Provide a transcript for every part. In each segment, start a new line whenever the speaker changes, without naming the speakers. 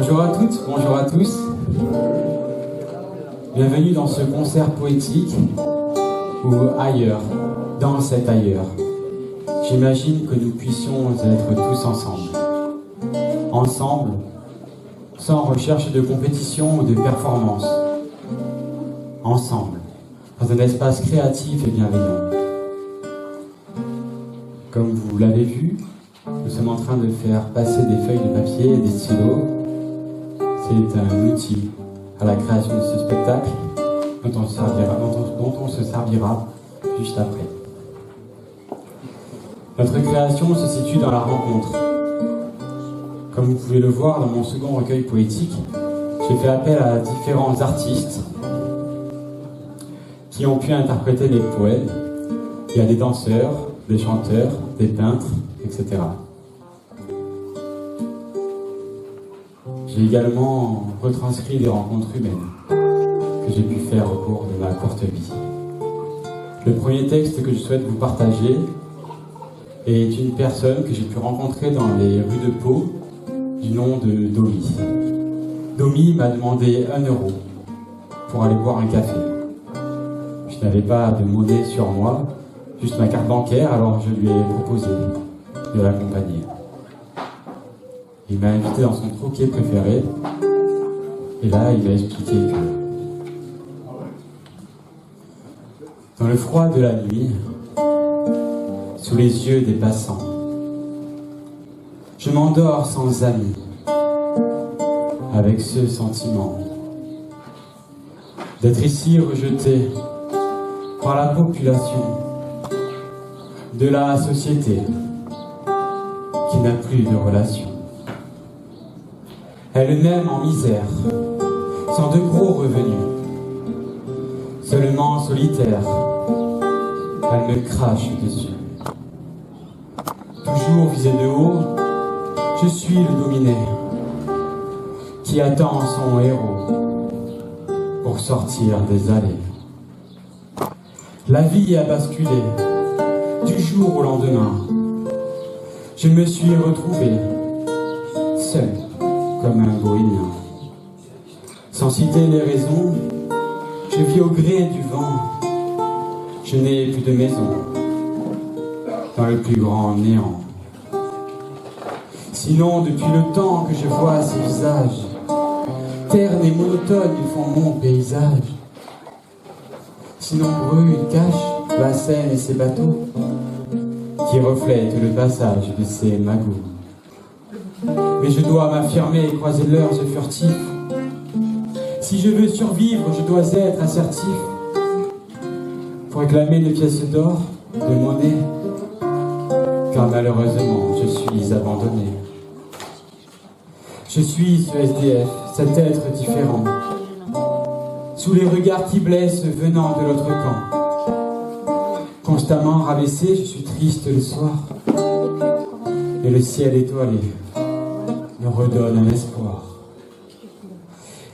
Bonjour à toutes, bonjour à tous. Bienvenue dans ce concert poétique ou ailleurs, dans cet ailleurs. J'imagine que nous puissions être tous ensemble. Ensemble, sans recherche de compétition ou de performance. Ensemble, dans un espace créatif et bienveillant. Comme vous l'avez vu, nous sommes en train de faire passer des feuilles de papier et des stylos. C'est un outil à la création de ce spectacle dont on se servira juste après. Notre création se situe dans la rencontre. Comme vous pouvez le voir dans mon second recueil poétique, j'ai fait appel à différents artistes qui ont pu interpréter les poèmes. Il y a des danseurs, des chanteurs, des peintres, etc. J'ai également retranscrit des rencontres humaines que j'ai pu faire au cours de ma courte vie. Le premier texte que je souhaite vous partager est une personne que j'ai pu rencontrer dans les rues de Pau du nom de Domi. Domi m'a demandé 1 euro pour aller boire un café. Je n'avais pas de monnaie sur moi, juste ma carte bancaire, alors je lui ai proposé de l'accompagner. Il m'a invité dans son troquet préféré, et là il m'a expliqué que dans le froid de la nuit, sous les yeux des passants, je m'endors sans amis, avec ce sentiment d'être ici rejeté par la population, de la société qui n'a plus de relations. Elle-même en misère, sans de gros revenus, seulement solitaire, elle me crache dessus. Toujours visé de haut, je suis le dominé, qui attend son héros pour sortir des allées. La vie a basculé, du jour au lendemain. Je me suis retrouvé, seul, comme un bohémien. Sans citer les raisons, je vis au gré du vent. Je n'ai plus de maison, dans le plus grand néant. Sinon, depuis le temps que je vois ces visages, ternes et monotones, ils font mon paysage. Si nombreux, ils cachent la Seine et ses bateaux, qui reflètent le passage de ces magouts. Mais je dois m'affirmer et croiser leurs yeux furtifs. Si je veux survivre, je dois être assertif. Pour réclamer des pièces d'or, de monnaie, car malheureusement, je suis abandonné. Je suis ce SDF, cet être différent, sous les regards qui blessent venant de l'autre camp. Constamment rabaissé, je suis triste le soir, et le ciel étoilé me redonne un espoir.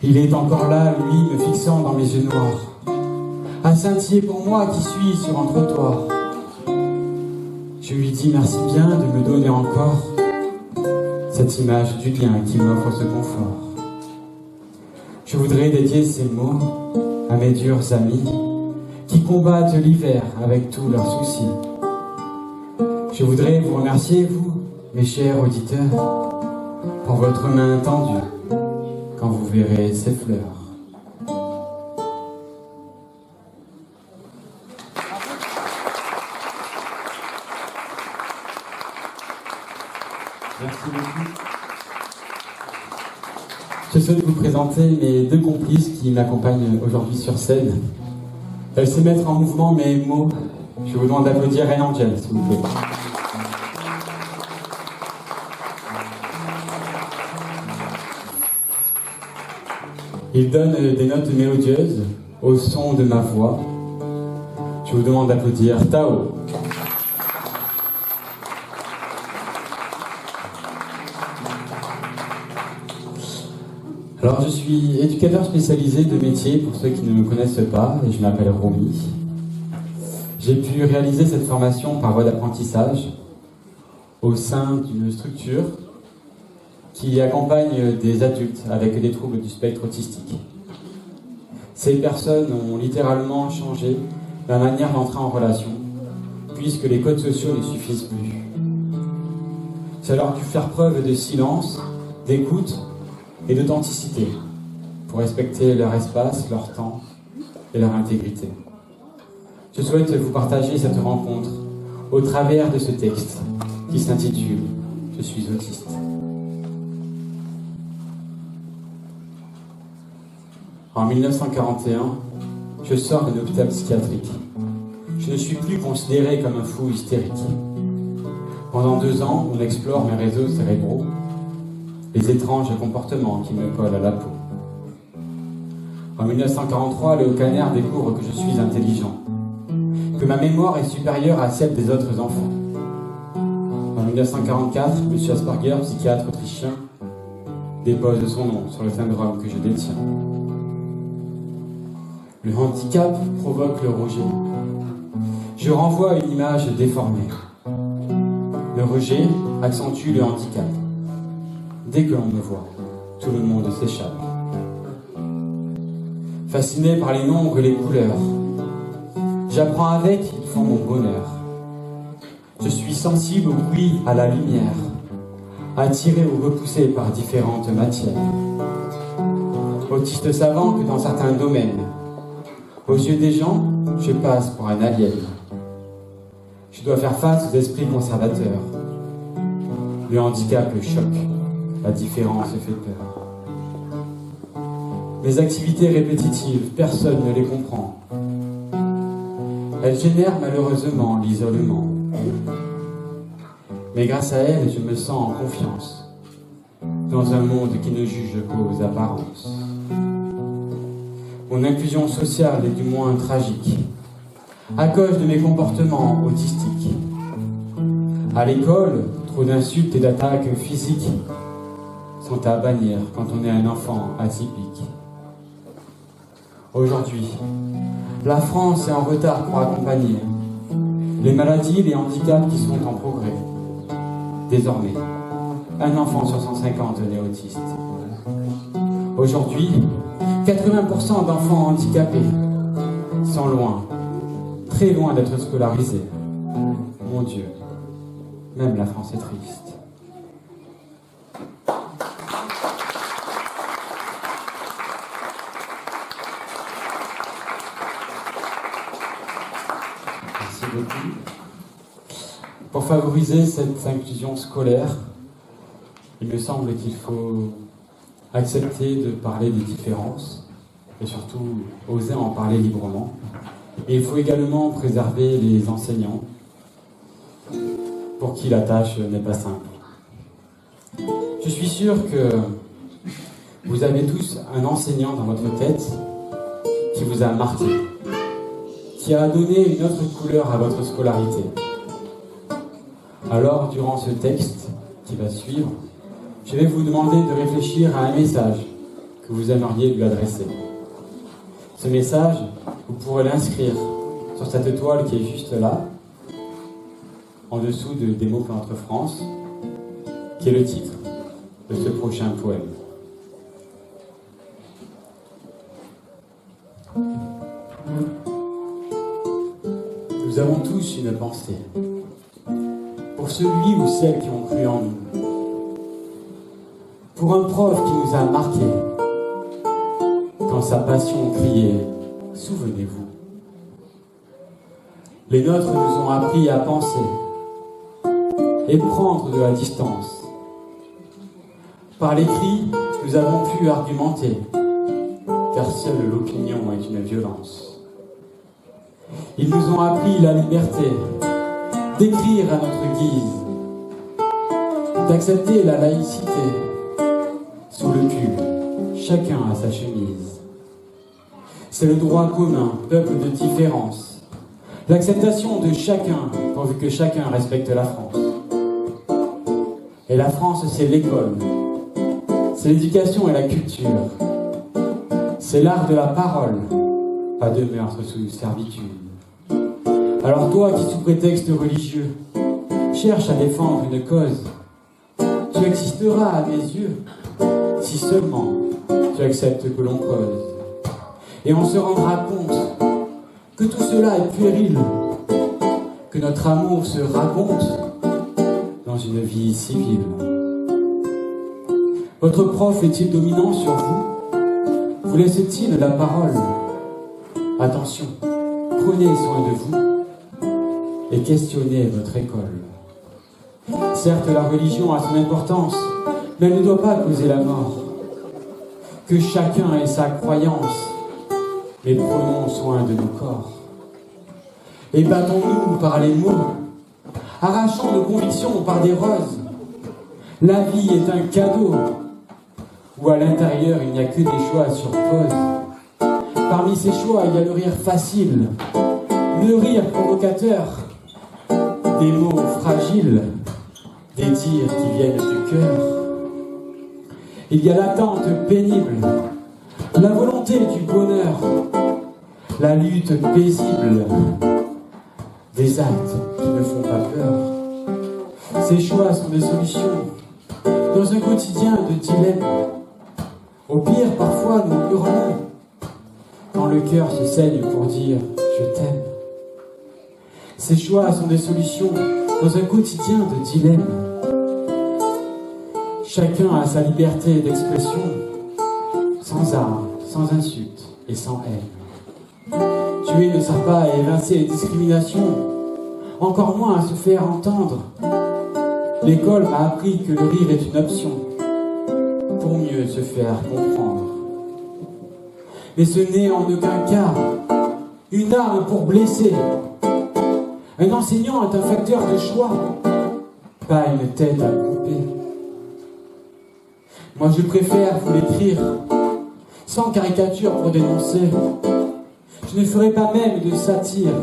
Il est encore là, lui, me fixant dans mes yeux noirs, à scintiller pour moi qui suis sur un trottoir. Je lui dis merci bien de me donner encore cette image du bien qui m'offre ce confort. Je voudrais dédier ces mots à mes durs amis qui combattent l'hiver avec tous leurs soucis. Je voudrais vous remercier, vous, mes chers auditeurs, pour votre main tendue quand vous verrez ces fleurs. Merci beaucoup. Je souhaite vous présenter mes 2 complices qui m'accompagnent aujourd'hui sur scène. Elles se mettre en mouvement mes mots. Je vous demande d'applaudir Rain Angel, s'il vous plaît. Il donne des notes mélodieuses au son de ma voix. Je vous demande d'applaudir Tao. Alors je suis éducateur spécialisé de métier pour ceux qui ne me connaissent pas et je m'appelle Romy. J'ai pu réaliser cette formation par voie d'apprentissage au sein d'une structure qui accompagne des adultes avec des troubles du spectre autistique. Ces personnes ont littéralement changé la manière d'entrer en relation, puisque les codes sociaux ne suffisent plus. Ça leur a dû faire preuve de silence, d'écoute et d'authenticité pour respecter leur espace, leur temps et leur intégrité. Je souhaite vous partager cette rencontre au travers de ce texte qui s'intitule « Je suis autiste ». En 1941, je sors d'un hôpital psychiatrique. Je ne suis plus considéré comme un fou hystérique. Pendant 2 ans, on explore mes réseaux cérébraux, les étranges comportements qui me collent à la peau. En 1943, Léo Kanner découvre que je suis intelligent, que ma mémoire est supérieure à celle des autres enfants. En 1944, M. Asperger, psychiatre autrichien, dépose son nom sur le syndrome que je détiens. Le handicap provoque le rejet. Je renvoie à une image déformée. Le rejet accentue le handicap. Dès que l'on me voit, tout le monde s'échappe. Fasciné par les nombres et les couleurs, j'apprends avec, ils font mon bonheur. Je suis sensible au bruit, à la lumière, attiré ou repoussé par différentes matières. Autiste savant que dans certains domaines, aux yeux des gens, je passe pour un alien. Je dois faire face aux esprits conservateurs. Le handicap choque, la différence fait peur. Mes activités répétitives, personne ne les comprend. Elles génèrent malheureusement l'isolement. Mais grâce à elles, je me sens en confiance, dans un monde qui ne juge qu'aux apparences. Mon inclusion sociale est du moins tragique, à cause de mes comportements autistiques. À l'école, trop d'insultes et d'attaques physiques sont à bannir quand on est un enfant atypique. Aujourd'hui, la France est en retard pour accompagner les maladies, les handicaps qui sont en progrès. Désormais, un enfant sur 150 est autiste. Aujourd'hui, 80% d'enfants handicapés sont loin, très loin d'être scolarisés. Mon Dieu, même la France est triste. Merci beaucoup. Pour favoriser cette inclusion scolaire, il me semble qu'il faut accepter de parler des différences et surtout oser en parler librement. Et il faut également préserver les enseignants pour qui la tâche n'est pas simple. Je suis sûr que vous avez tous un enseignant dans votre tête qui vous a marqué, qui a donné une autre couleur à votre scolarité. Alors, durant ce texte qui va suivre, je vais vous demander de réfléchir à un message que vous aimeriez lui adresser. Ce message, vous pourrez l'inscrire sur cette toile qui est juste là, en dessous des mots pour notre France, qui est le titre de ce prochain poème. Nous avons tous une pensée pour celui ou celle qui ont cru en nous, pour un prof qui nous a marqués quand sa passion criait « Souvenez-vous ». Les nôtres nous ont appris à penser et prendre de la distance. Par l'écrit, nous avons pu argumenter, car seule l'opinion est une violence. Ils nous ont appris la liberté d'écrire à notre guise, d'accepter la laïcité. Sous le pull, chacun a sa chemise. C'est le droit commun, peuple de différence. L'acceptation de chacun, pourvu que chacun respecte la France. Et la France, c'est l'école. C'est l'éducation et la culture. C'est l'art de la parole, pas de meurtre sous servitude. Alors toi qui, sous prétexte religieux, cherches à défendre une cause, tu tu existeras à mes yeux, si seulement tu acceptes que l'on creuse. Et on se rendra compte que tout cela est puéril, que notre amour se raconte dans une vie civile. Votre prof est-il dominant sur vous? Vous laisse-t-il la parole? Attention, prenez soin de vous et questionnez votre école. Certes, la religion a son importance, mais elle ne doit pas causer la mort. Que chacun ait sa croyance, mais prenons soin de nos corps. Et battons-nous par les mots, arrachons nos convictions par des roses. La vie est un cadeau, où à l'intérieur il n'y a que des choix sur pause. Parmi ces choix, il y a le rire facile, le rire provocateur, des mots fragiles, des dires qui viennent du cœur. Il y a l'attente pénible, la volonté du bonheur, la lutte paisible, des actes qui ne font pas peur. Ces choix sont des solutions dans un quotidien de dilemme. Au pire, parfois, nous hurlons quand le cœur se saigne pour dire « je t'aime ». Ces choix sont des solutions dans un quotidien de dilemme. Chacun a sa liberté d'expression, sans armes, sans insultes et sans haine. Tuer ne sert pas à évincer les discriminations, encore moins à se faire entendre. L'école m'a appris que le rire est une option, pour mieux se faire comprendre. Mais ce n'est en aucun cas une arme pour blesser. Un enseignant est un facteur de choix, pas une tête à couper. Moi je préfère vous l'écrire, sans caricature pour dénoncer. Je ne ferai pas même de satire,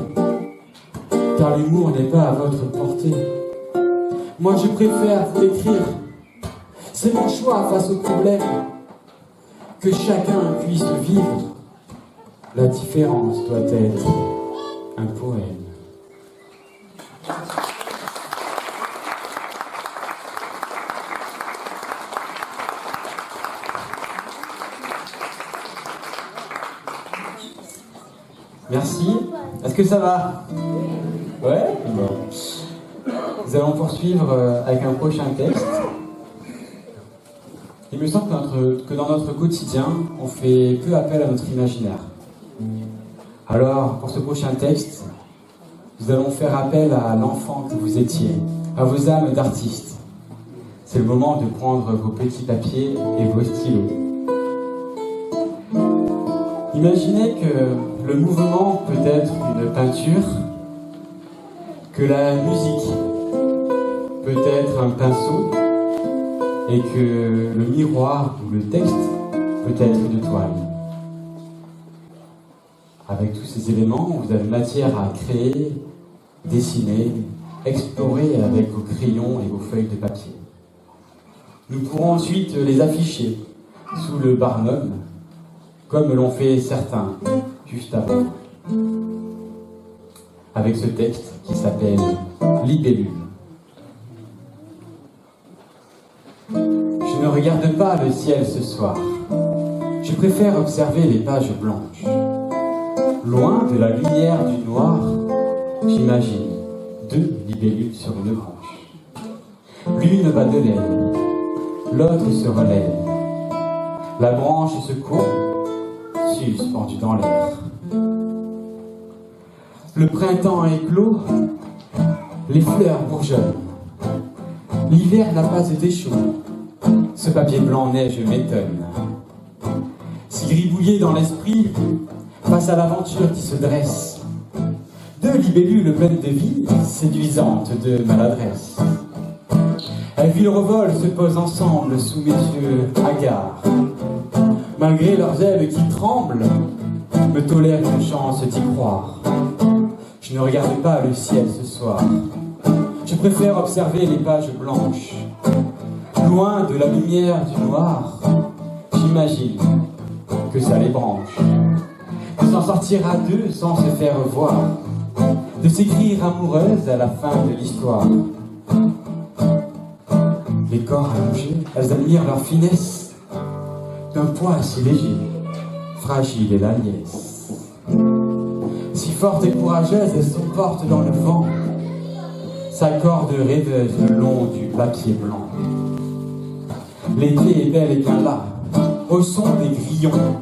car l'humour n'est pas à votre portée. Moi je préfère vous l'écrire, c'est mon choix face au problème. Que chacun puisse vivre, la différence doit être un poème. Merci. Est-ce que ça va? Ouais? Bon. Nous allons poursuivre avec un prochain texte. Il me semble que dans notre quotidien, on fait peu appel à notre imaginaire. Alors, pour ce prochain texte, nous allons faire appel à l'enfant que vous étiez, à vos âmes d'artistes. C'est le moment de prendre vos petits papiers et vos stylos. Imaginez que le mouvement peut être une peinture, que la musique peut être un pinceau, et que le miroir ou le texte peut être une toile. Avec tous ces éléments, vous avez matière à créer, dessiner, explorer avec vos crayons et vos feuilles de papier. Nous pourrons ensuite les afficher sous le barnum, comme l'ont fait certains juste avant, avec ce texte qui s'appelle « Libellule ». Je ne regarde pas le ciel ce soir. Je préfère observer les pages blanches. Loin de la lumière du noir, j'imagine 2 libellules sur une branche. L'une bat de l'aile, l'autre se relève. La branche se courbe, suspendue dans l'air. Le printemps éclot, les fleurs bourgeonnent. L'hiver n'a pas été chaud. Ce papier blanc-neige m'étonne. Si gribouillé dans l'esprit, face à l'aventure qui se dresse, 2 libellules pleines de vie, séduisantes de maladresse. Elles virevolent se posent ensemble sous mes yeux hagards. Malgré leurs ailes qui tremblent, me tolèrent une chance d'y croire. Je ne regarde pas le ciel ce soir. Je préfère observer les pages blanches. Loin de la lumière du noir, j'imagine que ça les branche. De s'en sortir à 2 sans se faire voir. De s'écrire amoureuse à la fin de l'histoire. les corps allongés, elles admirent leur finesse. D'un poids si léger, fragile est la liesse. Si forte et courageuse, elles se portent dans le vent, s'accordent rêveuses le long du papier blanc. L'été est bel et bien là, au son des grillons.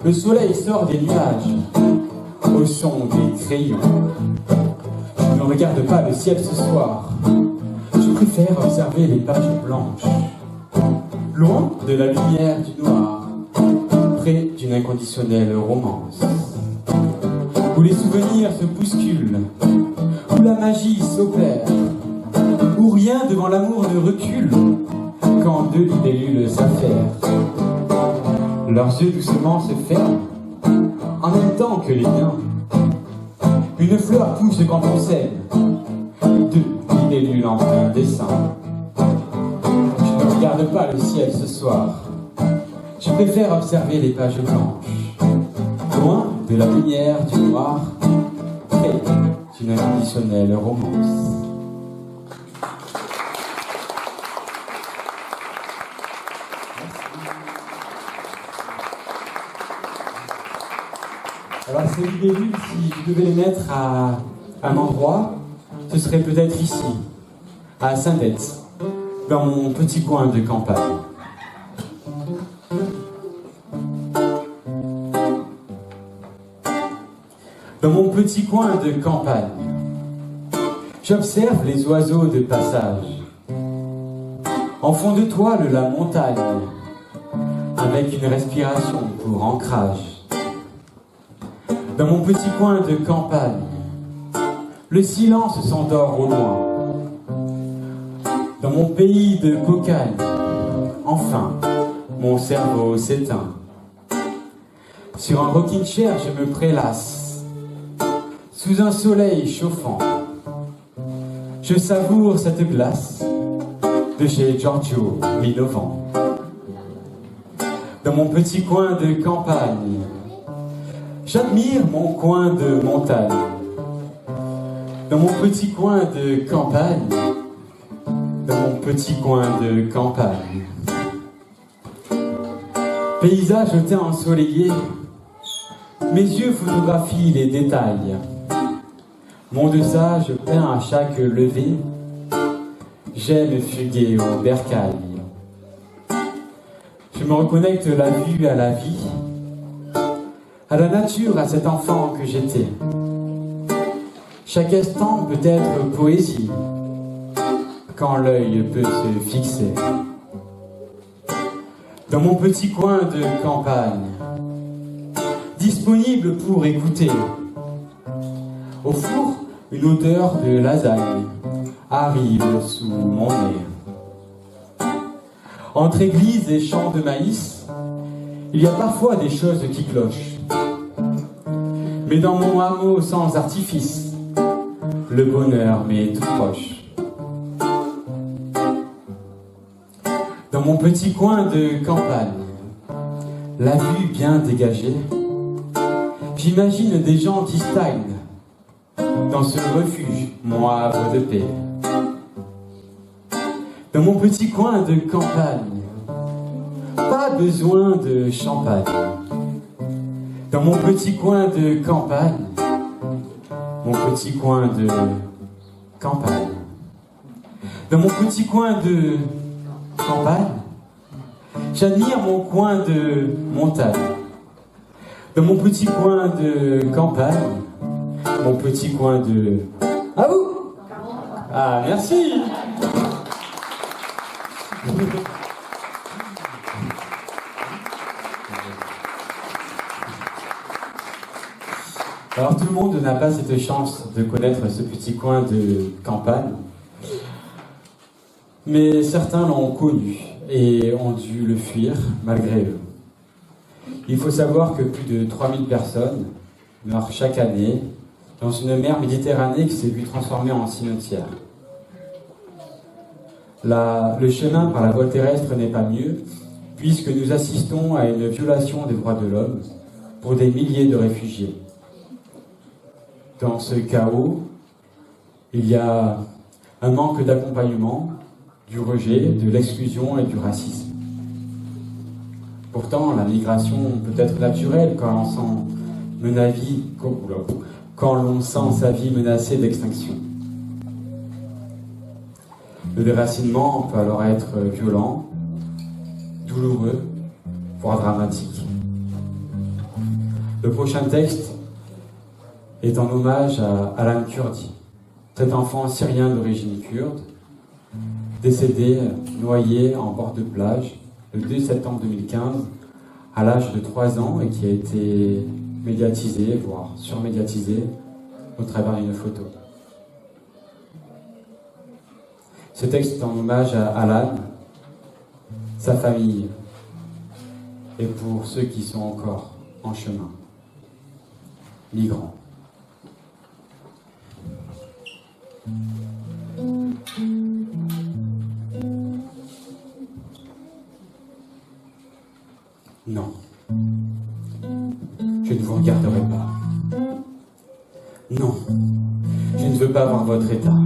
Le soleil sort des nuages, au son des crayons. Je ne regarde pas le ciel ce soir, je préfère observer les pages blanches. Loin de la lumière du noir, près d'une inconditionnelle romance, où les souvenirs se bousculent, où la magie s'opère, où rien devant l'amour ne recule, quand deux libellules s'affairent. Leurs yeux doucement se ferment, en même temps que les miens. Une fleur pousse quand on s'aime, deux libellules en plein dessin. Je ne regarde pas le ciel ce soir, je préfère observer les pages blanches, loin de la lumière du noir, près d'une inconditionnelle romance. Alors ces libellules, si je devais les mettre à un endroit, ce serait peut-être ici, à Saint-Etienne, dans mon petit coin de campagne. Dans mon petit coin de campagne, j'observe les oiseaux de passage. En fond de toile, la montagne, avec une respiration pour ancrage. Dans mon petit coin de campagne, le silence s'endort au loin. Dans mon pays de cocagne, enfin, mon cerveau s'éteint. Sur un rocking chair, je me prélasse, sous un soleil chauffant. Je savoure cette glace de chez Giorgio Milovan. Dans mon petit coin de campagne, j'admire mon coin de montagne. Dans mon petit coin de campagne, dans mon petit coin de campagne. Paysage au teint ensoleillé, mes yeux photographient les détails. Monde sage peint à chaque levée, j'aime fuguer au bercail. Je me reconnecte la vue à la vie, à la nature, à cet enfant que j'étais. Chaque instant peut être poésie, quand l'œil peut se fixer. Dans mon petit coin de campagne, disponible pour écouter. Au four, une odeur de lasagne arrive sous mon nez. Entre église et champs de maïs, il y a parfois des choses qui clochent. Mais dans mon hameau sans artifice, le bonheur m'est tout proche. Dans mon petit coin de campagne, la vue bien dégagée, j'imagine des gens qui stagnent dans ce refuge, mon havre de paix. Dans mon petit coin de campagne, pas besoin de champagne. Dans mon petit coin de campagne, mon petit coin de campagne. Dans mon petit coin de campagne, j'admire mon coin de montagne. Dans mon petit coin de campagne, mon petit coin de... À vous! Ah, merci! Alors tout le monde n'a pas cette chance de connaître ce petit coin de campagne, mais certains l'ont connu et ont dû le fuir malgré eux. Il faut savoir que plus de 3000 personnes meurent chaque année dans une mer Méditerranée qui s'est vue transformée en cimetière. Le chemin par la voie terrestre n'est pas mieux, puisque nous assistons à une violation des droits de l'homme pour des milliers de réfugiés. Dans ce chaos, il y a un manque d'accompagnement, du rejet, de l'exclusion et du racisme. Pourtant, la migration peut être naturelle quand l'on sent sa vie menacée d'extinction. Le déracinement peut alors être violent, douloureux, voire dramatique. Le prochain texte est en hommage à Alan Kurdi, cet enfant syrien d'origine kurde, décédé noyé en bord de plage le 2 septembre 2015 à l'âge de 3 ans et qui a été médiatisé, voire surmédiatisé, au travers d'une photo. Ce texte est en hommage à Alan, sa famille et pour ceux qui sont encore en chemin, migrants. Non, je ne vous regarderai pas. Non, je ne veux pas voir votre état.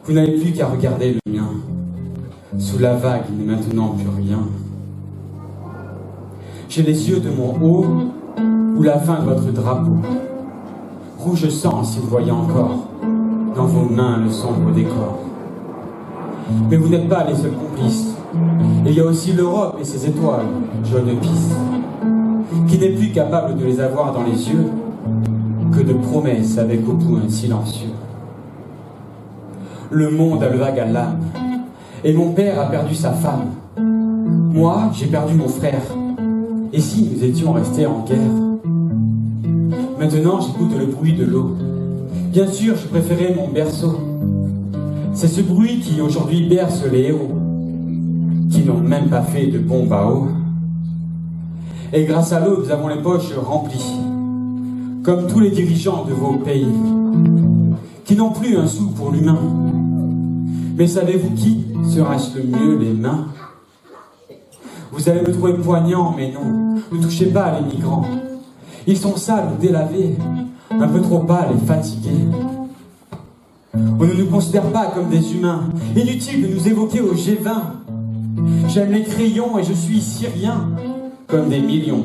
Vous n'avez plus qu'à regarder le mien. Sous la vague, il n'est maintenant plus rien. J'ai les yeux de mon haut ou la fin de votre drapeau. Rouge sang si vous voyez encore dans vos mains le sombre décor. Mais vous n'êtes pas les seuls complices. Il y a aussi l'Europe et ses étoiles, jaune pisse, qui n'est plus capable de les avoir dans les yeux que de promesses avec au bout un silencieux. Le monde a le vague à l'âme, et mon père a perdu sa femme. Moi, j'ai perdu mon frère. Et si nous étions restés en guerre? Maintenant, j'écoute le bruit de l'eau. Bien sûr, je préférais mon berceau. C'est ce bruit qui aujourd'hui berce les héros, qui n'ont même pas fait de bombe à eau. Et grâce à l'eau, nous avons les poches remplies, comme tous les dirigeants de vos pays, qui n'ont plus un sou pour l'humain. Mais savez-vous qui sera-ce le mieux les mains? Vous allez me trouver poignant, mais non, ne touchez pas les migrants. Ils sont sales ou délavés, un peu trop pâles et fatigués. On ne nous considère pas comme des humains. Inutile de nous évoquer au G20. J'aime les crayons et je suis syrien. Comme des millions,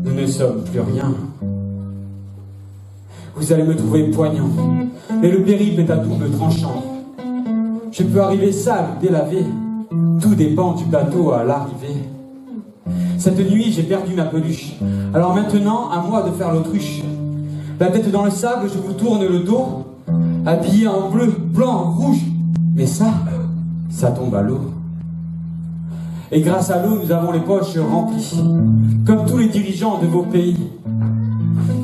nous ne sommes plus rien. Vous allez me trouver poignant, mais le périple est à double tranchant. Je peux arriver sale, délavé. Tout dépend du bateau à l'arrivée. Cette nuit, j'ai perdu ma peluche. Alors maintenant, à moi de faire l'autruche. La tête dans le sable, je vous tourne le dos. Habillé en bleu, blanc, rouge. Mais ça tombe à l'eau. Et grâce à l'eau, nous avons les poches remplies. Comme tous les dirigeants de vos pays.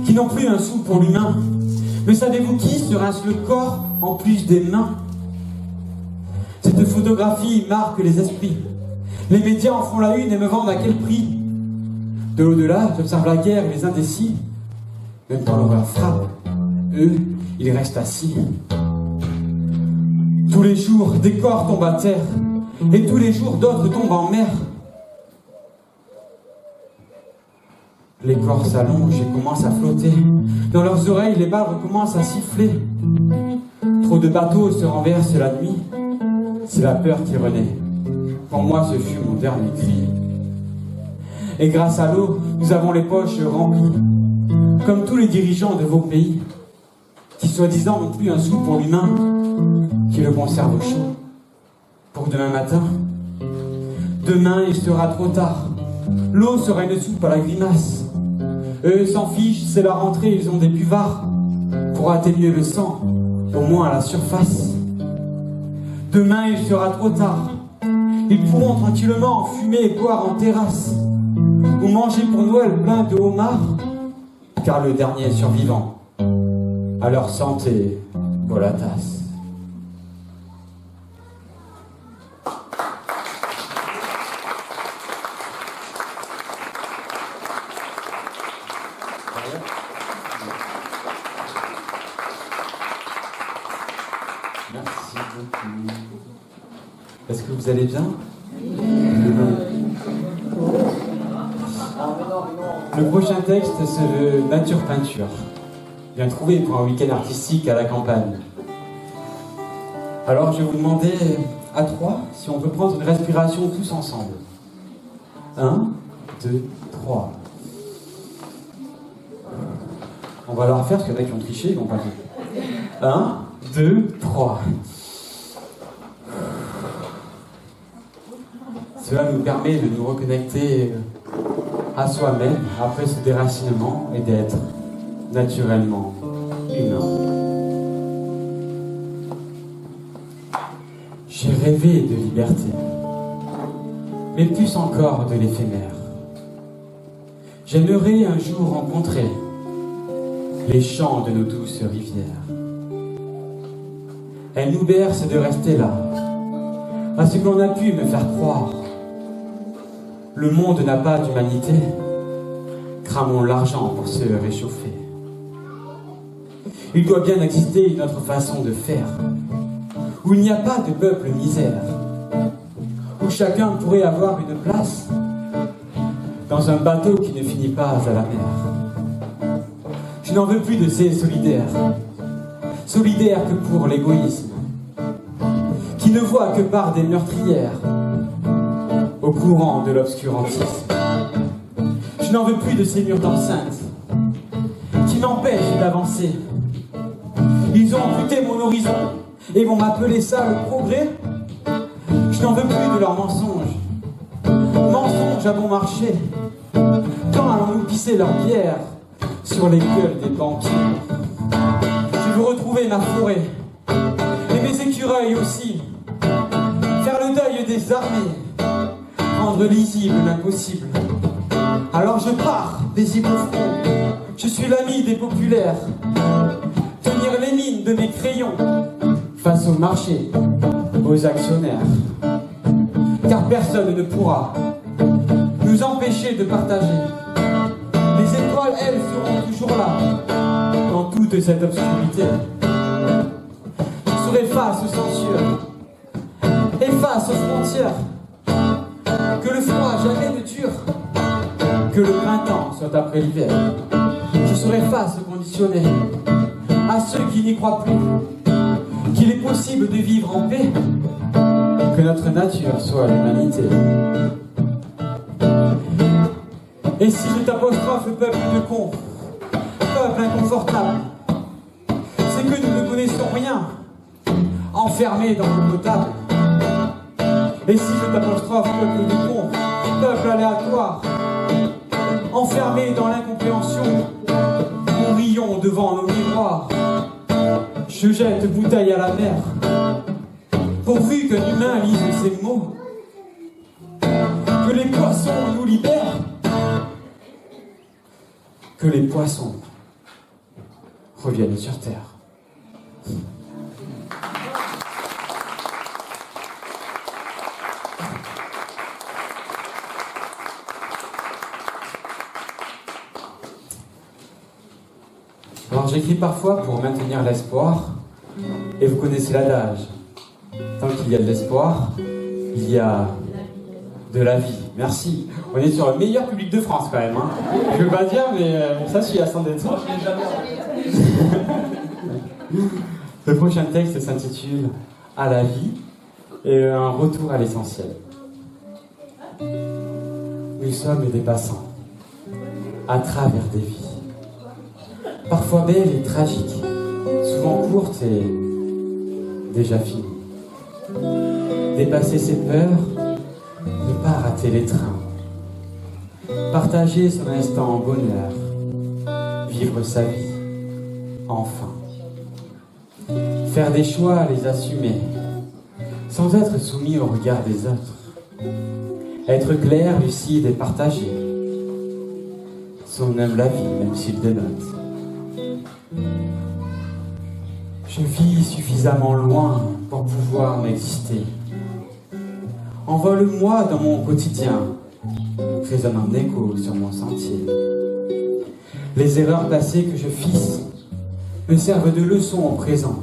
Qui n'ont plus un sou pour l'humain. Mais savez-vous qui se rince le corps en plus des mains? Cette photographie marque les esprits. Les médias en font la une et me vendent à quel prix? De l'au-delà, j'observe la guerre et les indécis. Même quand l'horreur frappe, eux, ils restent assis. Tous les jours, des corps tombent à terre. Et tous les jours, d'autres tombent en mer. Les corps s'allongent et commencent à flotter. Dans leurs oreilles, les balles recommencent à siffler. Trop de bateaux se renversent la nuit. C'est la peur qui renaît. Pour moi, ce fut mon dernier cri. Et grâce à l'eau, nous avons les poches remplies. Comme tous les dirigeants de vos pays, qui soi-disant n'ont plus un sou pour l'humain, qui le conservent au chaud. Pour demain matin, demain il sera trop tard. L'eau sera une soupe à la grimace. Eux s'en fichent, c'est la rentrée, ils ont des buvards pour atténuer le sang, au moins à la surface. Demain il sera trop tard. Ils pourront tranquillement fumer et boire en terrasse, ou manger pour Noël plein de homards, car le dernier survivant, à leur santé, pour la tasse. Merci beaucoup. Est-ce que vous allez bien? Le prochain texte, c'est de Nature Peinture. Bien trouvé pour un week-end artistique à la campagne. Alors je vais vous demander à 3 si on peut prendre une respiration tous ensemble. 1, 2, 3. On va la refaire parce qu'il y en a qui ont triché, ils vont pas dire. 1, 2, 3. Cela nous permet de nous reconnecter à soi-même après ce déracinement et d'être naturellement humain. J'ai rêvé de liberté, mais plus encore de l'éphémère. J'aimerais un jour rencontrer les chants de nos douces rivières. Elles nous bercent de rester là, à ce qu'on a pu me faire croire. Le monde n'a pas d'humanité, cramons l'argent pour se réchauffer. Il doit bien exister une autre façon de faire, où il n'y a pas de peuple misère, où chacun pourrait avoir une place dans un bateau qui ne finit pas à la mer. Je n'en veux plus de ces solidaires que pour l'égoïsme, qui ne voient que par des meurtrières au courant de l'obscurantisme. Je n'en veux plus de ces murs d'enceinte qui m'empêchent d'avancer. Ils ont amputé mon horizon et vont m'appeler ça le progrès. Je n'en veux plus de leurs mensonges. Mensonges à bon marché. Quand allons-nous pisser leurs pierres sur les gueules des banquiers? Je veux retrouver ma forêt et mes écureuils aussi. Faire le deuil des armées, rendre lisible l'impossible. Alors je pars des îles au front. Je suis l'ami des populaires. Tenir les mines de mes crayons face au marché, aux actionnaires. Car personne ne pourra nous empêcher de partager. Les étoiles, elles, seront toujours là, dans toute cette obscurité. Je serai face aux censures et face aux frontières. Que le froid jamais ne dure, que le printemps soit après l'hiver. Je serai face aux conditionnés, à ceux qui n'y croient plus, qu'il est possible de vivre en paix, que notre nature soit l'humanité. Et si je t'apostrophe, peuple de cons, peuple inconfortable, c'est que nous ne connaissons rien, enfermés dans l'eau potable. Et si je t'apostrophe, peuple de cons, peuple aléatoire, enfermés dans l'incompréhension, nous rions devant nos miroirs. Je jette bouteille à la mer, pourvu qu'un humain lise ces mots. Que les poissons nous libèrent, que les poissons reviennent sur terre. Alors j'écris parfois pour maintenir l'espoir, et vous connaissez l'adage. Tant qu'il y a de l'espoir, il y a de la vie. Merci. On est sur le meilleur public de France quand même. Hein. Je veux pas dire, mais ça je suis à 100 d'être. Le prochain texte s'intitule « À la vie » et un retour à l'essentiel. Nous sommes des passants à travers des vies. Parfois belles et tragiques, souvent courtes et déjà finies. Dépasser ses peurs, ne pas rater les trains. Partager son instant en bonheur, vivre sa vie, enfin. Faire des choix, les assumer, sans être soumis au regard des autres. Être clair, lucide et partagé. Son aime la vie, même s'il dénote. Je vis suffisamment loin pour pouvoir m'exister. Envole-moi dans mon quotidien, résonne un écho sur mon sentier. Les erreurs passées que je fisse me servent de leçon au présent.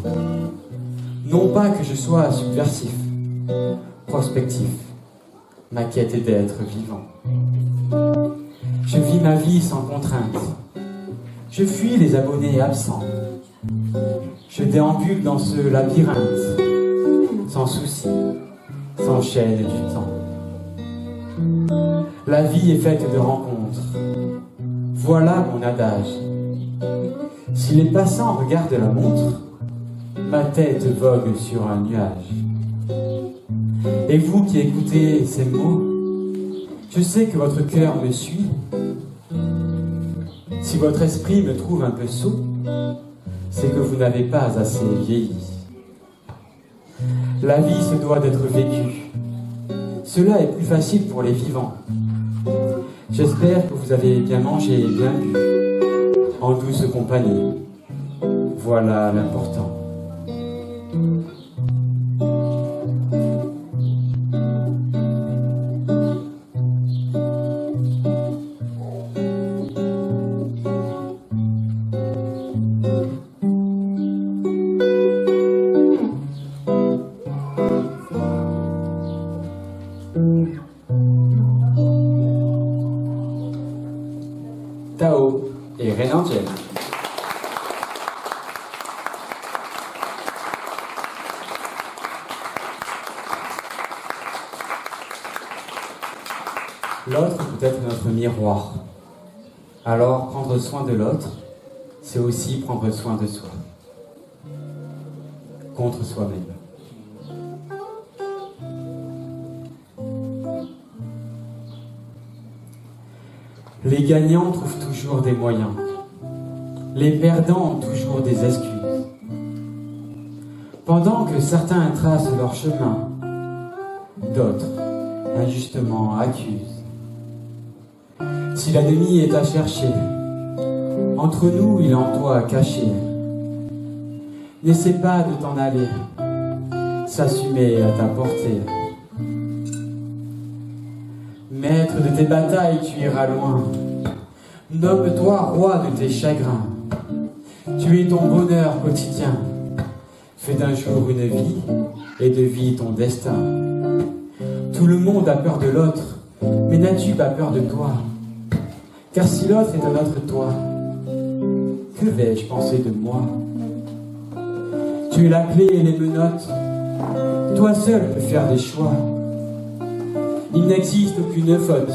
Non pas que je sois subversif, prospectif. Ma quête est d'être vivant. Je vis ma vie sans contrainte. Je fuis les abonnés absents. Je déambule dans ce labyrinthe sans souci, sans chaîne du temps. La vie est faite de rencontres. Voilà mon adage. Si les passants regardent la montre, ma tête vogue sur un nuage. Et vous qui écoutez ces mots, je sais que votre cœur me suit. Si votre esprit me trouve un peu sot, c'est que vous n'avez pas assez vieilli. La vie se doit d'être vécue. Cela est plus facile pour les vivants. J'espère que vous avez bien mangé et bien bu, en douce compagnie. Voilà l'important. Tao et Renangel. L'autre peut être notre miroir. Alors prendre soin de l'autre, c'est aussi prendre soin de soi. Contre soi-même. Les gagnants trouvent toujours des moyens. Les perdants ont toujours des excuses. Pendant que certains tracent leur chemin, d'autres, injustement, accusent. Si l'ennemi est à chercher, entre nous il en doit cacher. N'essaie pas de t'en aller, s'assumer à ta portée. Maître de tes batailles, tu iras loin. Nomme-toi roi de tes chagrins. Tu es ton bonheur quotidien. Fais d'un jour une vie, et de vie ton destin. Tout le monde a peur de l'autre, mais n'as-tu pas peur de toi? Car si l'autre est un autre toi, que vais-je penser de moi? Tu es la clé et les menottes. Toi seul peux faire des choix. Il n'existe aucune faute,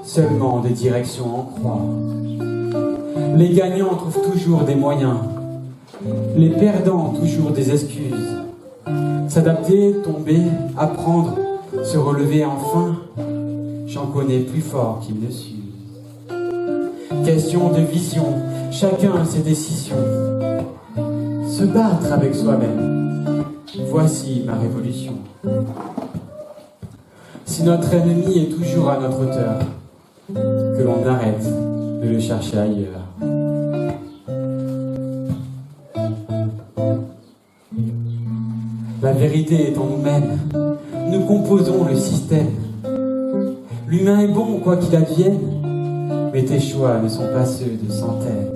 seulement des directions en croix. Les gagnants trouvent toujours des moyens, les perdants toujours des excuses. S'adapter, tomber, apprendre, se relever enfin, j'en connais plus fort qui me suivent. Question de vision, chacun ses décisions. Se battre avec soi-même, voici ma révolution. Si notre ennemi est toujours à notre hauteur, que l'on arrête de le chercher ailleurs. La vérité est en nous-mêmes, nous composons le système. L'humain est bon quoi qu'il advienne, mais tes choix ne sont pas ceux de centaines.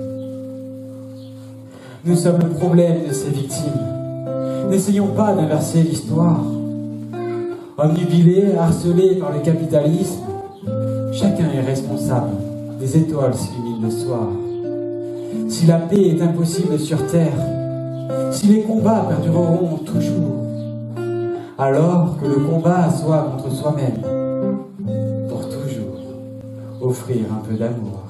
Nous sommes le problème de ces victimes. N'essayons pas d'inverser l'histoire. Omnubilés, harcelés par le capitalisme, chacun est responsable des étoiles s'illuminent le soir. Si la paix est impossible sur terre, si les combats perdureront toujours, alors que le combat soit contre soi-même, pour toujours, offrir un peu d'amour.